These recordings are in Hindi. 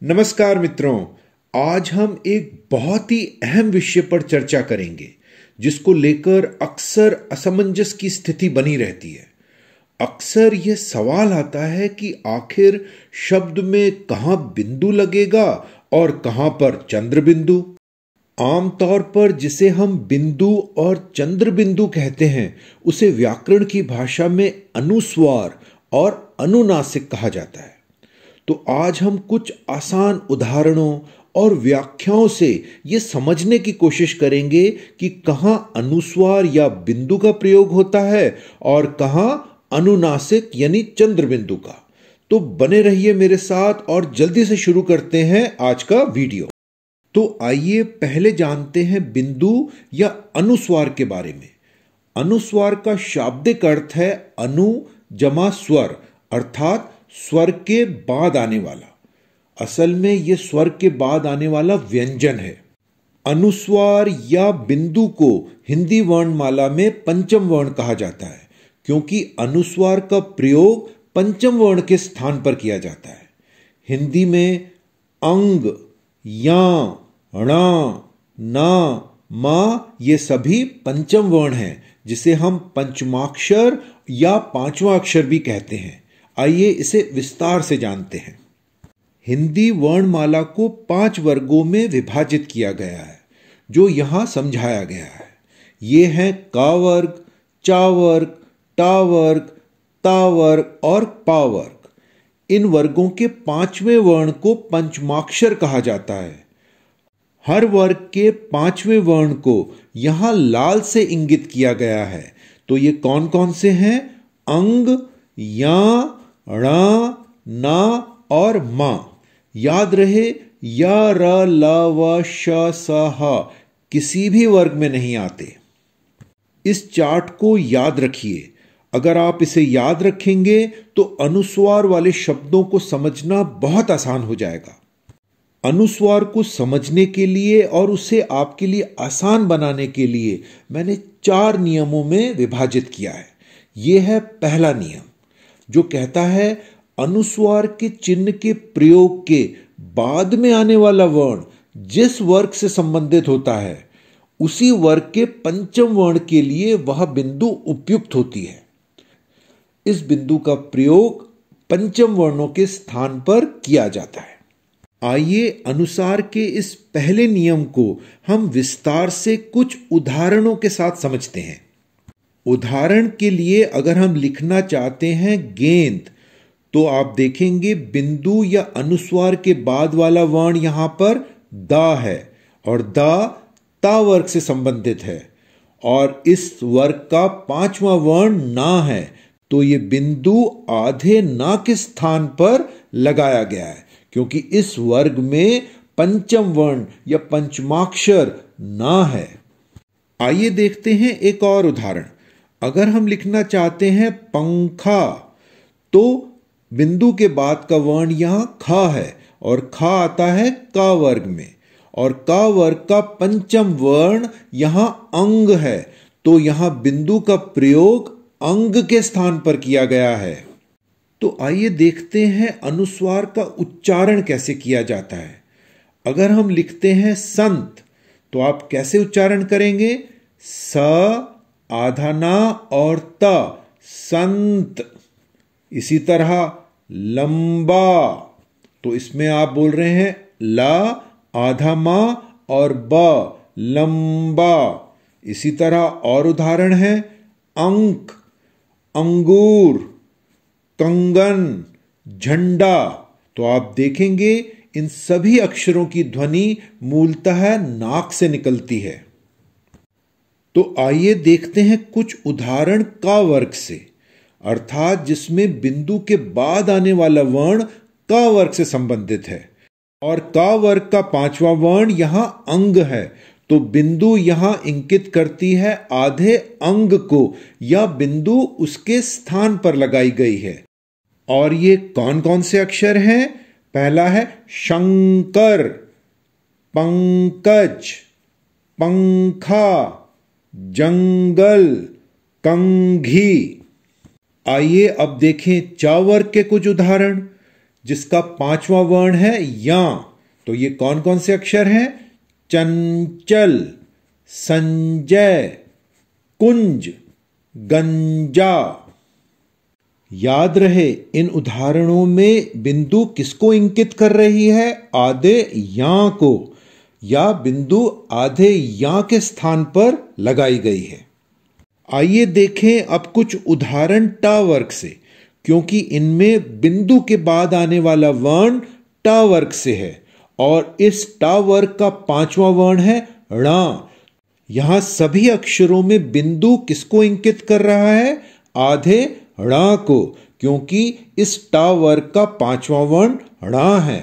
नमस्कार मित्रों। आज हम एक बहुत ही अहम विषय पर चर्चा करेंगे जिसको लेकर अक्सर असमंजस की स्थिति बनी रहती है। अक्सर यह सवाल आता है कि आखिर शब्द में कहाँ बिंदु लगेगा और कहाँ पर चंद्र बिंदु। आमतौर पर जिसे हम बिंदु और चंद्र बिंदु कहते हैं उसे व्याकरण की भाषा में अनुस्वार और अनुनासिक कहा जाता है। तो आज हम कुछ आसान उदाहरणों और व्याख्याओं से यह समझने की कोशिश करेंगे कि कहाँ अनुस्वार या बिंदु का प्रयोग होता है और कहाँ अनुनासिक यानी चंद्र बिंदु का। तो बने रहिए मेरे साथ और जल्दी से शुरू करते हैं आज का वीडियो। तो आइए पहले जानते हैं बिंदु या अनुस्वार के बारे में। अनुस्वार का शाब्दिक अर्थ है अनु जमा स्वर, अर्थात स्वर के बाद आने वाला। असल में यह स्वर के बाद आने वाला व्यंजन है। अनुस्वार या बिंदु को हिंदी वर्णमाला में पंचम वर्ण कहा जाता है क्योंकि अनुस्वार का प्रयोग पंचम वर्ण के स्थान पर किया जाता है। हिंदी में अंग, या, ण, न, म ये सभी पंचम वर्ण हैं जिसे हम पंचमाक्षर या पांचवा अक्षर भी कहते हैं। आइए इसे विस्तार से जानते हैं। हिंदी वर्णमाला को 5 वर्गों में विभाजित किया गया है जो यहां समझाया गया है। ये हैं का वर्ग, चा वर्ग, टा वर्ग, ता वर्ग और पा वर्ग। इन वर्गों के 5वें वर्ण को पंचमाक्षर कहा जाता है। हर वर्ग के 5वें वर्ण को यहां लाल से इंगित किया गया है। तो ये कौन कौन से हैं? अंग, या, ण, न और म। याद रहे या, र, ल, व, श, स, ह किसी भी वर्ग में नहीं आते। इस चार्ट को याद रखिए। अगर आप इसे याद रखेंगे तो अनुस्वार वाले शब्दों को समझना बहुत आसान हो जाएगा। अनुस्वार को समझने के लिए और उसे आपके लिए आसान बनाने के लिए मैंने 4 नियमों में विभाजित किया है। यह है पहला नियम जो कहता है अनुस्वार के चिन्ह के प्रयोग के बाद में आने वाला वर्ण जिस वर्ग से संबंधित होता है उसी वर्ग के पंचम वर्ण के लिए वह बिंदु उपयुक्त होती है। इस बिंदु का प्रयोग पंचम वर्णों के स्थान पर किया जाता है। आइए अनुसार के इस पहले नियम को हम विस्तार से कुछ उदाहरणों के साथ समझते हैं। उदाहरण के लिए अगर हम लिखना चाहते हैं गेंद, तो आप देखेंगे बिंदु या अनुस्वार के बाद वाला वर्ण यहां पर दा है और दा ता वर्ग से संबंधित है और इस वर्ग का 5वां वर्ण ना है। तो यह बिंदु आधे ना के स्थान पर लगाया गया है क्योंकि इस वर्ग में पंचम वर्ण या पंचमाक्षर ना है। आइए देखते हैं एक और उदाहरण। अगर हम लिखना चाहते हैं पंखा, तो बिंदु के बाद का वर्ण यहां खा है और खा आता है का वर्ग में और का वर्ग का पंचम वर्ण यहां अंग है। तो यहां बिंदु का प्रयोग अंग के स्थान पर किया गया है। तो आइए देखते हैं अनुस्वार का उच्चारण कैसे किया जाता है। अगर हम लिखते हैं संत, तो आप कैसे उच्चारण करेंगे? स, आधा ना और त, संत। इसी तरह लंबा, तो इसमें आप बोल रहे हैं ला, आधा मा और ब, लंबा। इसी तरह और उदाहरण है अंक, अंगूर, कंगन, झंडा। तो आप देखेंगे इन सभी अक्षरों की ध्वनि मूलतः नाक से निकलती है। तो आइए देखते हैं कुछ उदाहरण का वर्ग से, अर्थात जिसमें बिंदु के बाद आने वाला वर्ण का वर्ग से संबंधित है और का वर्ग का 5वां वर्ण यहां अंग है। तो बिंदु यहां इंकित करती है आधे अंग को या बिंदु उसके स्थान पर लगाई गई है। और ये कौन कौन से अक्षर हैं? पहला है शंकर, पंकज, पंखा, जंगल, कंघी। आइए अब देखें चा वर्ग के कुछ उदाहरण। जिसका पांचवा वर्ण है या। तो ये कौन कौन से अक्षर हैं? चंचल, संजय, कुंज, गंजा। याद रहे, इन उदाहरणों में बिंदु किसको इंगित कर रही है? आधे या को, या बिंदु आधे या के स्थान पर लगाई गई है। आइए देखें अब कुछ उदाहरण टा वर्ग से, क्योंकि इनमें बिंदु के बाद आने वाला वर्ण टा वर्ग से है और इस टा वर्ग का पांचवा वर्ण है णा। यहां सभी अक्षरों में बिंदु किसको इंगित कर रहा है? आधे णा को, क्योंकि इस टा वर्ग का पांचवा वर्ण णा है।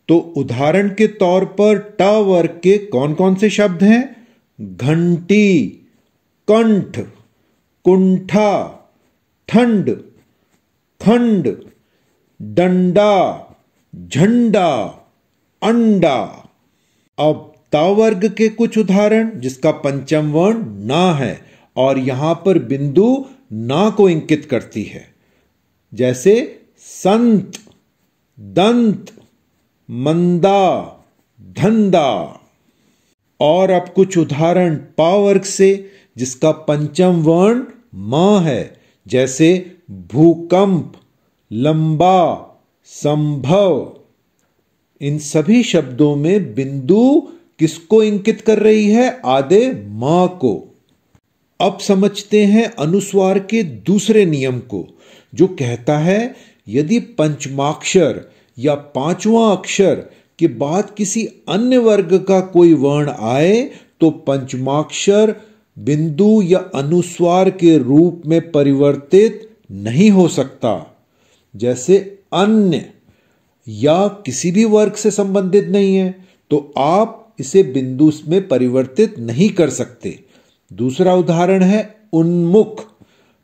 तो उदाहरण के तौर पर टा वर्ग के कौन कौन से शब्द हैं? घंटी, कंठ, कुंठा, ठंड, खंड, डंडा, झंडा, अंडा। अब ता वर्ग के कुछ उदाहरण जिसका पंचम वर्ण ना है और यहां पर बिंदु ना को इंगित करती है, जैसे संत, दंत, मंदा, धंधा। और अब कुछ उदाहरण पा वर्ग से जिसका पंचम वर्ण मा है, जैसे भूकंप, लंबा, संभव। इन सभी शब्दों में बिंदु किसको इंगित कर रही है? आधे मा को। अब समझते हैं अनुस्वार के दूसरे नियम को, जो कहता है यदि पंचमाक्षर या पांचवा अक्षर के बाद किसी अन्य वर्ग का कोई वर्ण आए तो पंचमाक्षर बिंदु या अनुस्वार के रूप में परिवर्तित नहीं हो सकता। जैसे अन्य या किसी भी वर्ग से संबंधित नहीं है तो आप इसे बिंदु में परिवर्तित नहीं कर सकते। दूसरा उदाहरण है उन्मुख।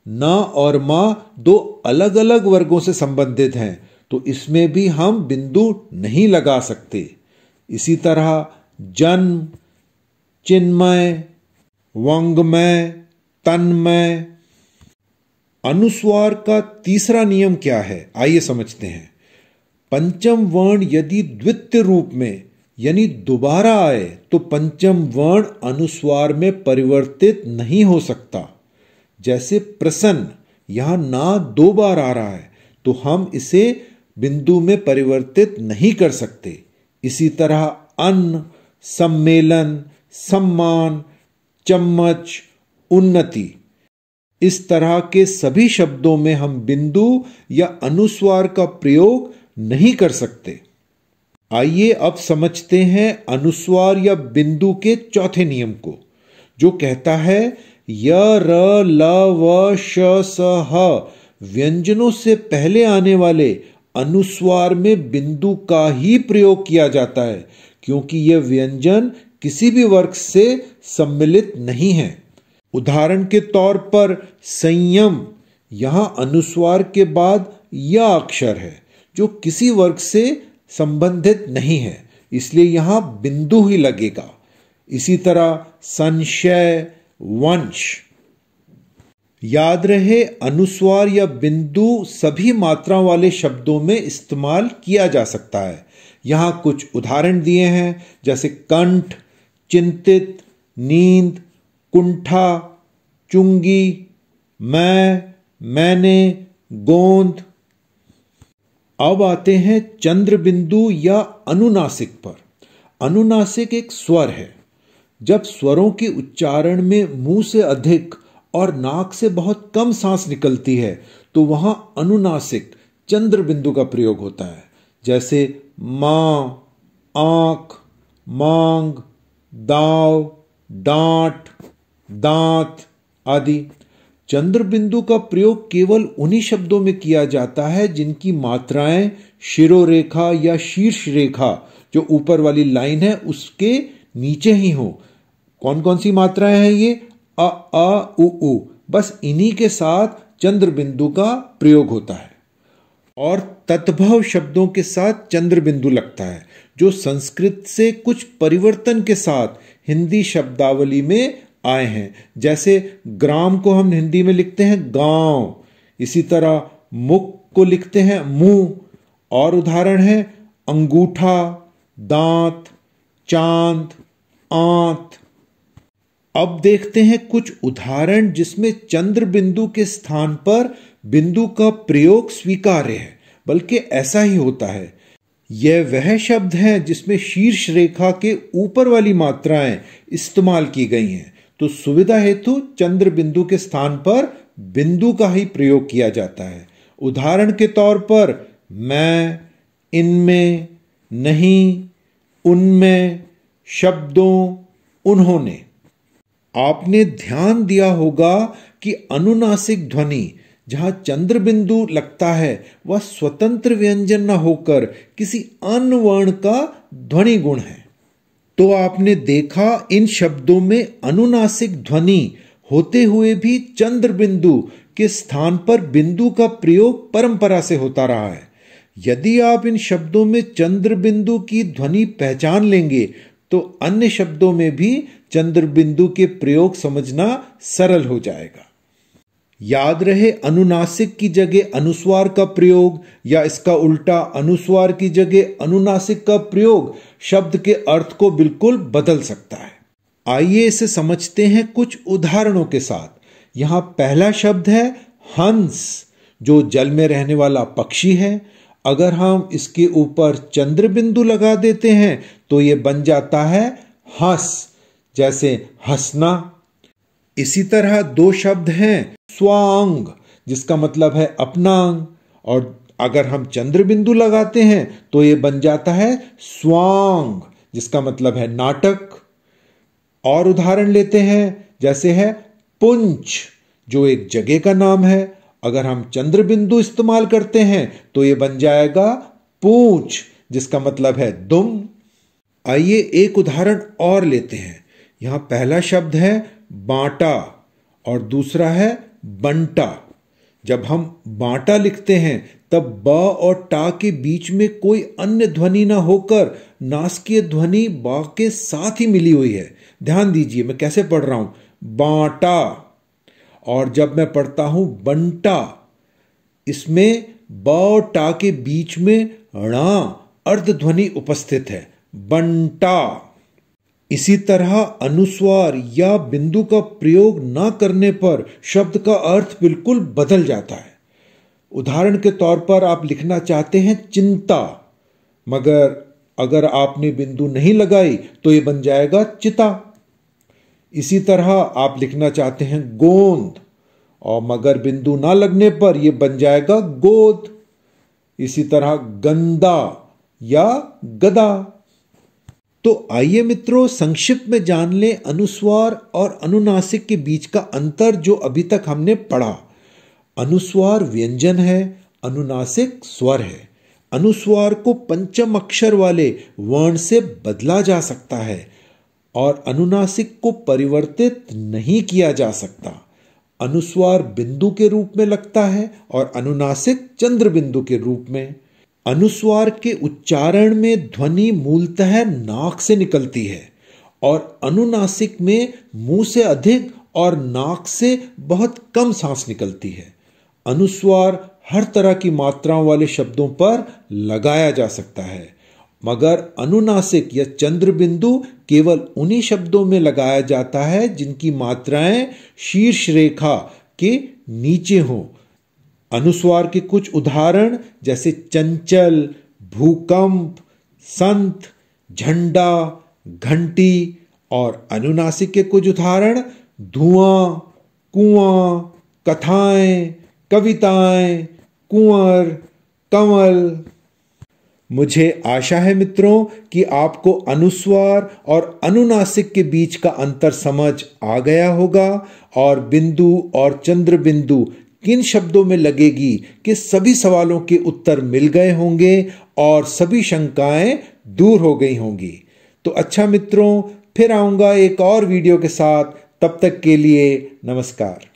ना और मा दो अलग अलग वर्गों से संबंधित हैं, तो इसमें भी हम बिंदु नहीं लगा सकते। इसी तरह जन्म, चिन्मय, वांग्मय, तन्मय। अनुस्वार का तीसरा नियम क्या है? आइए समझते हैं। पंचम वर्ण यदि द्वितीय रूप में यानी दोबारा आए तो पंचम वर्ण अनुस्वार में परिवर्तित नहीं हो सकता। जैसे प्रसन्न, यहां ना दो बार आ रहा है तो हम इसे बिंदु में परिवर्तित नहीं कर सकते। इसी तरह अन्न, सम्मेलन, सम्मान, चम्मच, उन्नति। इस तरह के सभी शब्दों में हम बिंदु या अनुस्वार का प्रयोग नहीं कर सकते। आइए अब समझते हैं अनुस्वार या बिंदु के चौथे नियम को, जो कहता है य, र, ल, व, श, स, ह व्यंजनों से पहले आने वाले अनुस्वार में बिंदु का ही प्रयोग किया जाता है, क्योंकि यह व्यंजन किसी भी वर्ग से सम्मिलित नहीं है। उदाहरण के तौर पर संयम, यहां अनुस्वार के बाद या अक्षर है जो किसी वर्ग से संबंधित नहीं है, इसलिए यहां बिंदु ही लगेगा। इसी तरह संशय, वंश। याद रहे, अनुस्वार या बिंदु सभी मात्रा वाले शब्दों में इस्तेमाल किया जा सकता है। यहां कुछ उदाहरण दिए हैं, जैसे कंठ, चिंतित, नींद, कुंठा, चुंगी, मैं, मैंने, गोंद। अब आते हैं चंद्र बिंदु या अनुनासिक पर। अनुनासिक एक स्वर है। जब स्वरों के उच्चारण में मुंह से अधिक और नाक से बहुत कम सांस निकलती है तो वहां अनुनासिक चंद्र बिंदु का प्रयोग होता है। जैसे मां, आंख, मांग, दाव, डांट, दांत आदि। चंद्र बिंदु का प्रयोग केवल उन्हीं शब्दों में किया जाता है जिनकी मात्राएं शिरोरेखा या शीर्ष रेखा, जो ऊपर वाली लाइन है, उसके नीचे ही हो। कौन कौन सी मात्राएं हैं ये? अ, आ, उ। बस इन्हीं के साथ चंद्र बिंदु का प्रयोग होता है। और तद्भव शब्दों के साथ चंद्र बिंदु लगता है, जो संस्कृत से कुछ परिवर्तन के साथ हिंदी शब्दावली में आए हैं। जैसे ग्राम को हम हिंदी में लिखते हैं गांव, इसी तरह मुख को लिखते हैं मुंह, और उदाहरण है अंगूठा, दांत, चांद, आंत। अब देखते हैं कुछ उदाहरण जिसमें चंद्र बिंदु के स्थान पर बिंदु का प्रयोग स्वीकार्य है, बल्कि ऐसा ही होता है। यह वह शब्द है जिसमें शीर्ष रेखा के ऊपर वाली मात्राएं इस्तेमाल की गई हैं, तो सुविधा हेतु चंद्र बिंदु के स्थान पर बिंदु का ही प्रयोग किया जाता है। उदाहरण के तौर पर मैं, इनमें, नहीं, उनमें, शब्दों, उन्होंने। आपने ध्यान दिया होगा कि अनुनासिक ध्वनि जहां चंद्र बिंदु लगता है वह स्वतंत्र व्यंजन न होकर किसी अन्य वर्ण का ध्वनि गुण है। तो आपने देखा इन शब्दों में अनुनासिक ध्वनि होते हुए भी चंद्र बिंदु के स्थान पर बिंदु का प्रयोग परंपरा से होता रहा है। यदि आप इन शब्दों में चंद्र बिंदु की ध्वनि पहचान लेंगे तो अन्य शब्दों में भी चंद्र बिंदु के प्रयोग समझना सरल हो जाएगा। याद रहे, अनुनासिक की जगह अनुस्वार का प्रयोग या इसका उल्टा अनुस्वार की जगह अनुनासिक का प्रयोग शब्द के अर्थ को बिल्कुल बदल सकता है। आइए इसे समझते हैं कुछ उदाहरणों के साथ। यहां पहला शब्द है हंस, जो जल में रहने वाला पक्षी है। अगर हम इसके ऊपर चंद्र बिंदु लगा देते हैं तो यह बन जाता है हंस, जैसे हंसना। इसी तरह दो शब्द हैं स्वांग, जिसका मतलब है अपना अंग, और अगर हम चंद्र बिंदु लगाते हैं तो यह बन जाता है स्वांग, जिसका मतलब है नाटक। और उदाहरण लेते हैं, जैसे है पुंछ, जो एक जगह का नाम है। अगर हम चंद्र बिंदु इस्तेमाल करते हैं तो यह बन जाएगा पूंछ, जिसका मतलब है दुम। आइए एक उदाहरण और लेते हैं। यहां पहला शब्द है बांटा और दूसरा है बंटा। जब हम बांटा लिखते हैं तब ब और टा के बीच में कोई अन्य ध्वनि ना होकर नासिकीय ध्वनि बा के साथ ही मिली हुई है। ध्यान दीजिए मैं कैसे पढ़ रहा हूं, बांटा। और जब मैं पढ़ता हूं बंटा, इसमें ब और टा के बीच में णा अर्ध ध्वनि उपस्थित है, बंटा। इसी तरह अनुस्वार या बिंदु का प्रयोग न करने पर शब्द का अर्थ बिल्कुल बदल जाता है। उदाहरण के तौर पर आप लिखना चाहते हैं चिंता, मगर अगर आपने बिंदु नहीं लगाई तो यह बन जाएगा चिता। इसी तरह आप लिखना चाहते हैं गोंद, और मगर बिंदु ना लगने पर यह बन जाएगा गोद। इसी तरह गंदा या गदा। तो आइए मित्रों संक्षिप्त में जान लें अनुस्वार और अनुनासिक के बीच का अंतर जो अभी तक हमने पढ़ा। अनुस्वार व्यंजन है, अनुनासिक स्वर है। अनुस्वार को पंचम अक्षर वाले वर्ण से बदला जा सकता है और अनुनासिक को परिवर्तित नहीं किया जा सकता। अनुस्वार बिंदु के रूप में लगता है और अनुनासिक चंद्र बिंदु के रूप में। अनुस्वार के उच्चारण में ध्वनि मूलतः नाक से निकलती है और अनुनासिक में मुंह से अधिक और नाक से बहुत कम सांस निकलती है। अनुस्वार हर तरह की मात्राओं वाले शब्दों पर लगाया जा सकता है, मगर अनुनासिक या चंद्र बिंदु केवल उन्हीं शब्दों में लगाया जाता है जिनकी मात्राएं शीर्ष रेखा के नीचे हों। अनुस्वार के कुछ उदाहरण जैसे चंचल, भूकंप, संत, झंडा, घंटी, और अनुनासिक के कुछ उदाहरण धुआं, कुआं, कथाएं, कविताएं, कुंवर, कमल। मुझे आशा है मित्रों कि आपको अनुस्वार और अनुनासिक के बीच का अंतर समझ आ गया होगा और बिंदु और चंद्र बिंदु किन शब्दों में लगेगी कि सभी सवालों के उत्तर मिल गए होंगे और सभी शंकाएं दूर हो गई होंगी। तो अच्छा मित्रों, फिर आऊंगा एक और वीडियो के साथ। तब तक के लिए नमस्कार।